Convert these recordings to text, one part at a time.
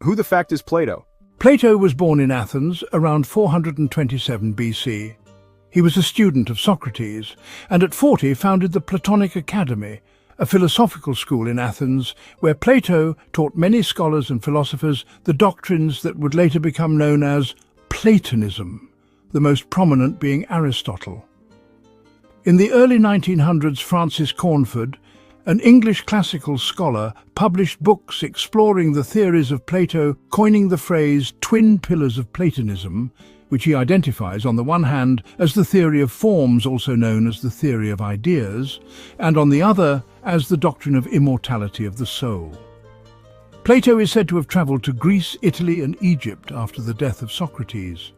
Who the fact is Plato? Plato was born in Athens around 427 BC. He was a student of Socrates, and at 40 founded the Platonic Academy, a philosophical school in Athens where Plato taught many scholars and philosophers the doctrines that would later become known as Platonism, the most prominent being Aristotle. In the early 1900s, Francis Cornford, an English classical scholar, published books exploring the theories of Plato, coining the phrase twin pillars of Platonism, which he identifies on the one hand as the theory of forms, also known as the theory of ideas, and on the other as the doctrine of immortality of the soul. Plato is said to have travelled to Greece, Italy and Egypt after the death of Socrates.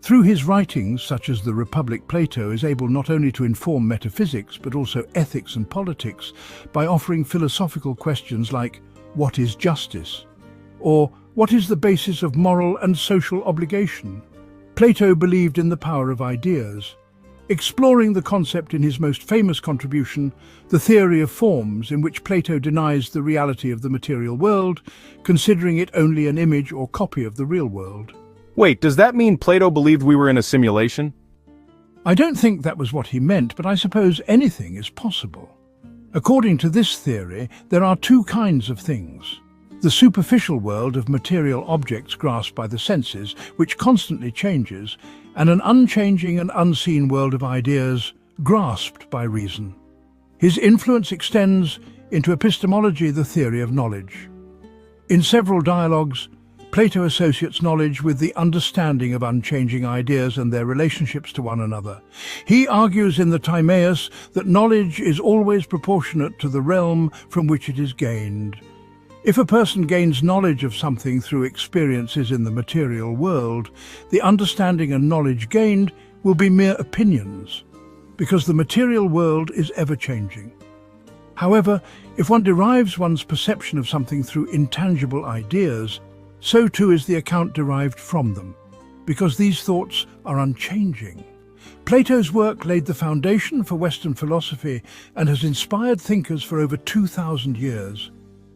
Through his writings, such as the Republic, Plato is able not only to inform metaphysics but also ethics and politics by offering philosophical questions like, what is justice? Or what is the basis of moral and social obligation? Plato believed in the power of ideas, exploring the concept in his most famous contribution, the theory of forms, in which Plato denies the reality of the material world, considering it only an image or copy of the real world. Wait, does that mean Plato believed we were in a simulation? I don't think that was what he meant, but I suppose anything is possible. According to this theory, there are two kinds of things. The superficial world of material objects grasped by the senses, which constantly changes, and an unchanging and unseen world of ideas grasped by reason. His influence extends into epistemology, the theory of knowledge. In several dialogues, Plato associates knowledge with the understanding of unchanging ideas and their relationships to one another. He argues in the Timaeus that knowledge is always proportionate to the realm from which it is gained. If a person gains knowledge of something through experiences in the material world, the understanding and knowledge gained will be mere opinions, because the material world is ever-changing. However, if one derives one's perception of something through intangible ideas, so too is the account derived from them, because these thoughts are unchanging. Plato's work laid the foundation for Western philosophy and has inspired thinkers for over 2,000 years.